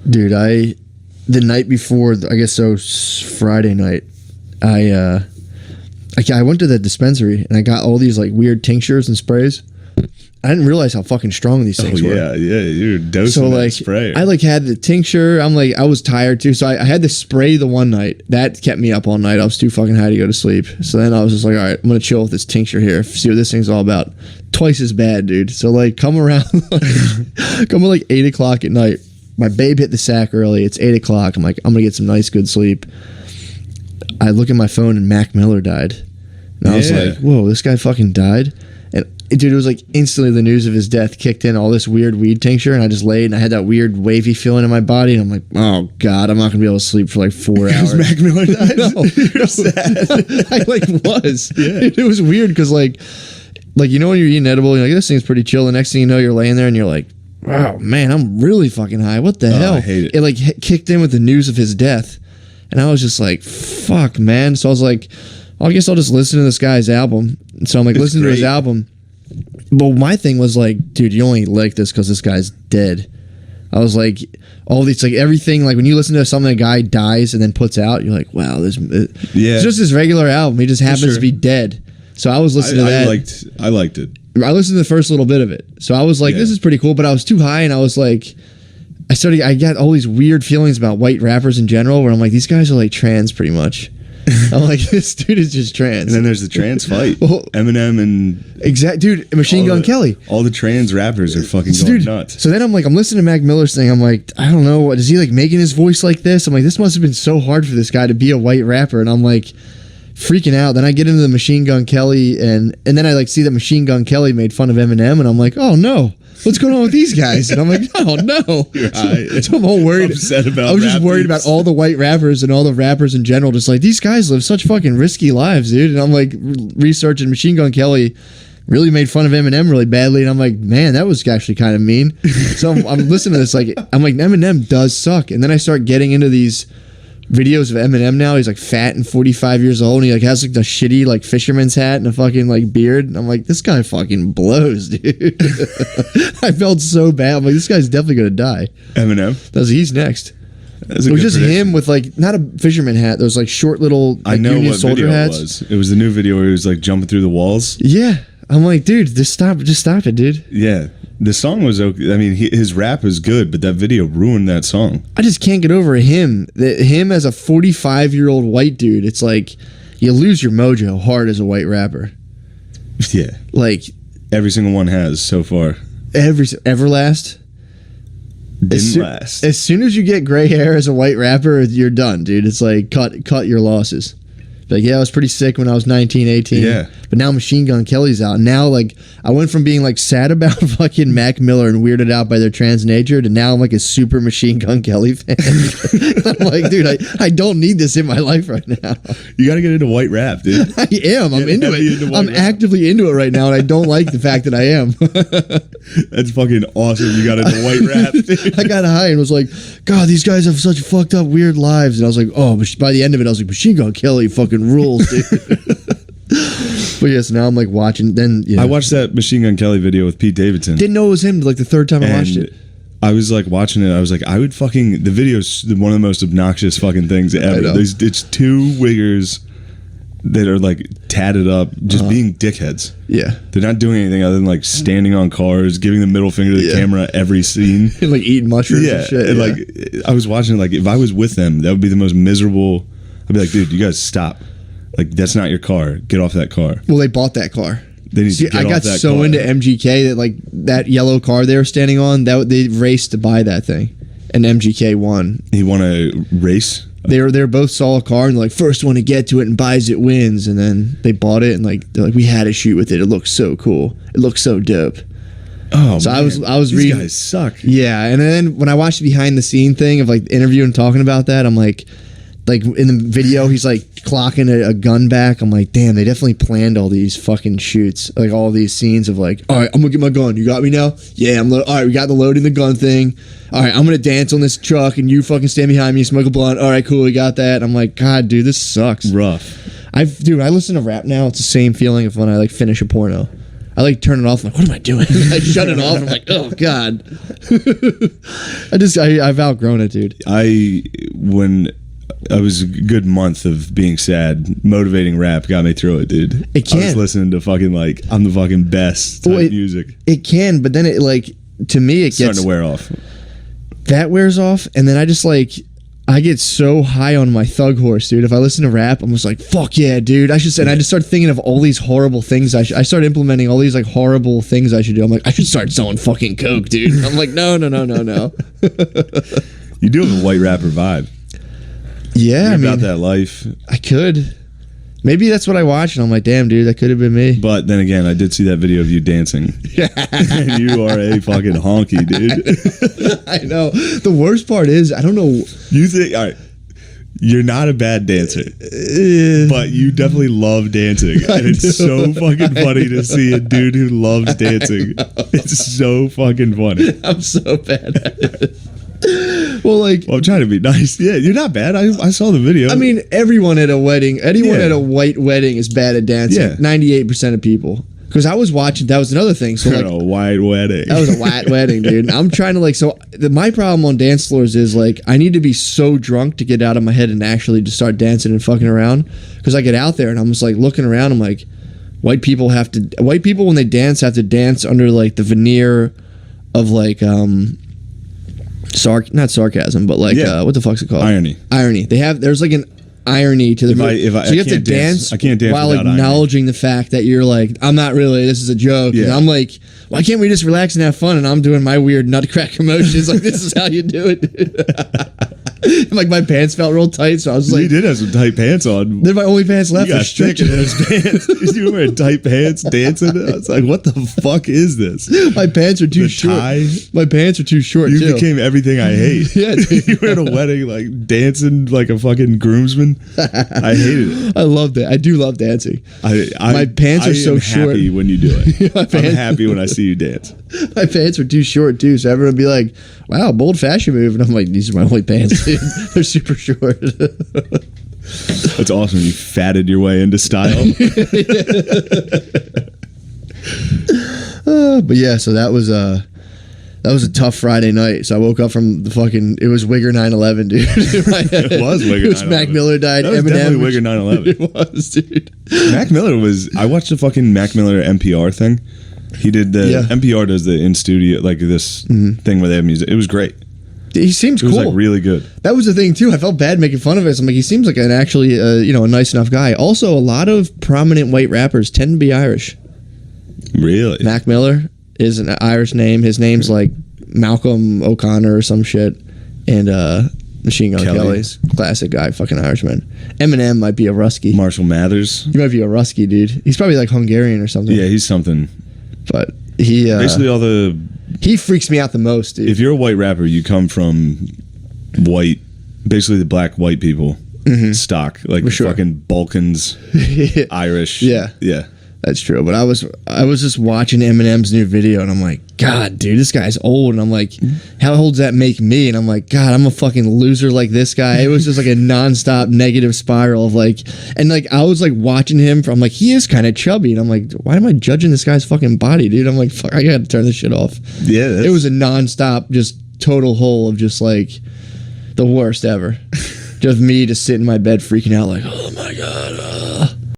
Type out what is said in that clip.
Dude, the night before, I guess so, Friday night, I went to the dispensary and I got all these like weird tinctures and sprays. I didn't realize how fucking strong these things were. Yeah, you're dosing that spray. I like had the tincture. I was tired too, so I had the spray the one night. That kept me up all night. I was too fucking high to go to sleep. So then I was just like, all right, I'm gonna chill with this tincture here, see what this thing's all about. Twice as bad, dude. So like, come around, come at like 8 o'clock at night. My babe hit the sack early. It's 8 o'clock. I'm like, I'm gonna get some nice good sleep. I look at my phone and Mac Miller died, and I was like, whoa, this guy fucking died. Dude, it was like instantly the news of his death kicked in, all this weird weed tincture, and I just laid and I had that weird wavy feeling in my body, and I'm like, oh God, I'm not gonna be able to sleep for like 4 hours. Mac Miller died? No, you're sad. I like was. Yeah. It was weird because like you know when you're eating edible, you're like, this thing's pretty chill. The next thing you know, you're laying there and you're like, wow, man, I'm really fucking high. What the hell? I hate it. It like kicked in with the news of his death, and I was just like, fuck, man. So I was like, I guess I'll just listen to this guy's album. So I'm like, listening to his album. But my thing was like, dude, you only like this because this guy's dead. I was like, all these, like everything, like when you listen to something a guy dies and then puts out, you're like, wow, it's just this regular album. He just happens to be dead. So I was listening to that. I liked it. I listened to the first little bit of it. So I was like, this is pretty cool. But I was too high, and I was like, I got all these weird feelings about white rappers in general, where I'm like, these guys are like trans pretty much. I'm like, this dude is just trans. And then there's the trans fight. Well, Eminem and dude, Machine Gun Kelly. All the trans rappers are fucking going nuts. So then I'm like, I'm listening to Mac Miller's thing. I'm like, I don't know, is he like making his voice like this? I'm like, this must have been so hard for this guy to be a white rapper. And I'm like freaking out. Then I get into the Machine Gun Kelly, and then I like see that Machine Gun Kelly made fun of Eminem, and I'm like, oh no. What's going on with these guys? And I'm like, oh no. So I'm all worried. Upset about I was just worried about all the white rappers and all the rappers in general. Just like, these guys live such fucking risky lives, dude. And I'm like researching Machine Gun Kelly really made fun of Eminem really badly. And I'm like, man, that was actually kind of mean. So I'm listening to this. Like, I'm like, Eminem does suck. And then I start getting into these videos of Eminem now. He's like fat and 45 years old, and he like has like the shitty like fisherman's hat and a fucking like beard, and I'm like, this guy fucking blows, dude. I felt so bad. I'm like, this guy's definitely gonna die. Eminem? He's next. It was just prediction. Him with like not a fisherman hat, those like short little like, I know Union what soldier video hats. It was the new video where he was like jumping through the walls. Yeah, I'm like, dude, just stop it, dude. Yeah. The song was okay. I mean, his rap is good, but that video ruined that song. I just can't get over him. Him as a 45-year-old white dude, it's like you lose your mojo hard as a white rapper. Yeah. Like every single one has so far. Everlast didn't last. As soon as you get gray hair as a white rapper, you're done, dude. It's like cut your losses. Like, yeah, I was pretty sick when I was 19, 18. Yeah. But now Machine Gun Kelly's out. Now, like, I went from being, like, sad about fucking Mac Miller and weirded out by their trans nature to now I'm, like, a super Machine Gun Kelly fan. I'm like, dude, I don't need this in my life right now. You got to get into white rap, dude. I am. I'm into it. I'm actively into it right now, and I don't like the fact that I am. That's fucking awesome. You got into white rap, dude. I got high and was like, God, these guys have such fucked up, weird lives. And I was like, oh, by the end of it, I was like, Machine Gun Kelly fucking rules, dude. But yes, now I'm like watching. Then I watched that Machine Gun Kelly video with Pete Davidson. Didn't know it was him like the third time I watched it. I was like watching it. I was like, I would fucking. The video's one of the most obnoxious fucking things ever. It's two wiggers that are like tatted up, just being dickheads. Yeah, they're not doing anything other than like standing on cars, giving the middle finger to the camera every scene, and like eating mushrooms. And shit. And like I was watching. Like if I was with them, that would be the most miserable. I'd be like, dude, you guys stop. Like, that's not your car. Get off that car. Well, they bought that car. They need to get I got off that so car. into MGK that, like, that yellow car they were standing on, that they raced to buy that thing. And MGK won. He won a race? They both saw a car and, like, first one to get to it and buys it wins. And then they bought it and, like, they're like, we had to shoot with it. It looks so cool. It looks so dope. Oh, so man. I was These reading. These guys suck. Yeah. And then when I watched the behind the scene thing of, like, the interview and talking about that, I'm like in the video, he's like clocking a gun back. I'm like, damn, they definitely planned all these fucking shoots, like all these scenes of like, all right, I'm gonna get my gun. You got me now? Yeah, all right, we got the loading the gun thing. All right, I'm gonna dance on this truck and you fucking stand behind me, smoke a blunt. All right, cool, we got that. And I'm like, God, dude, this sucks. Rough. I listen to rap now. It's the same feeling of when I like finish a porno. I like turn it off. I'm like, what am I doing? I shut it off. I'm like, oh God. I've outgrown it, dude. When I was a good month of being sad, motivating rap got me through it, dude. It can. I was listening to fucking like I'm the fucking best type music. It can, but then it like to me it starting to wear off. That wears off, and then I just like I get so high on my thug horse, dude. If I listen to rap, I'm just like, fuck yeah, dude. I should say, and I just start thinking of all these horrible things. I start implementing all these like horrible things I should do. I'm like, I should start selling fucking coke, dude. I'm like, no. You do have a white rapper vibe. Yeah, You're about that life. I could. Maybe that's what I watched, and I'm like, damn, dude, that could have been me. But then again, I did see that video of you dancing. And you are a fucking honky, dude. I know. The worst part is, I don't know. You think, all right, you're not a bad dancer, but you definitely love dancing. And it's so fucking funny to see a dude who loves dancing. It's so fucking funny. I'm so bad at it. Well, I'm trying to be nice. Yeah, you're not bad. I saw the video. I mean, everyone at a wedding, anyone at a white wedding is bad at dancing. Yeah. 98% of people. Because I was watching, that was another thing. So like, a white wedding. That was a white wedding, dude. I'm trying to my problem on dance floors is like, I need to be so drunk to get out of my head and actually just start dancing and fucking around. Because I get out there and I'm just like looking around. I'm like, white people when they dance have to dance under like the veneer of like, not sarcasm, but like what the fuck's it called? Irony. There's like an irony to the so you have to dance. I can't dance while acknowledging the fact that you're like, I'm not really. This is a joke. Yeah. And I'm like, why can't we just relax and have fun? And I'm doing my weird nutcrack emotions. Like this is how you do it. Like my pants felt real tight, so I was like, you did have some tight pants on. They're my only pants left. You got thick in those pants. You were wearing tight pants dancing. I was like, what the fuck is this? My pants are too short. My pants are too short. You became everything I hate. Yeah, you were at a wedding like dancing like a fucking groomsman. I hated it. I loved it. I do love dancing. My pants are so short. I'm happy when you do it. I'm happy when I see you dance. My pants are too short too, so everyone would be like, wow, bold fashion move. And I'm like, these are my only pants, dude. They're super short. That's awesome. You fatted your way into style. But yeah, so that was a tough Friday night. So I woke up from it was Wigger 9/11, dude. It was Wigger 9/11. It was Mac Miller died. That was definitely Wigger 9/11. It was, dude. Mac Miller I watched the fucking Mac Miller NPR thing. He did NPR does the in studio, like this thing where they have music. It was great. He seems cool. It was like really good. That was the thing too. I felt bad making fun of it. So I'm like, he seems like an actually, a nice enough guy. Also, a lot of prominent white rappers tend to be Irish. Really? Mac Miller is an Irish name. His name's like Malcolm O'Connor or some shit. And Machine Gun Kelly's classic guy, fucking Irishman. Eminem might be a Rusky. Marshall Mathers. He might be a Rusky, dude. He's probably like Hungarian or something. Yeah, he's something. But he basically he freaks me out the most, dude. If you're a white rapper, you come from basically the black white people stock, like fucking Balkans, Irish. Yeah. That's true. But I was just watching Eminem's new video, and I'm like, God, dude, this guy's old. And I'm like, how old does that make me? And I'm like, God, I'm a fucking loser like this guy. It was just like a nonstop negative spiral of like, and like I was like watching him from like, he is kind of chubby, and I'm like, why am I judging this guy's fucking body, dude? I'm like, fuck, I gotta turn this shit off. Yeah, it was a nonstop, just total hole of just like the worst ever. Just me just sitting in my bed freaking out like, oh my God.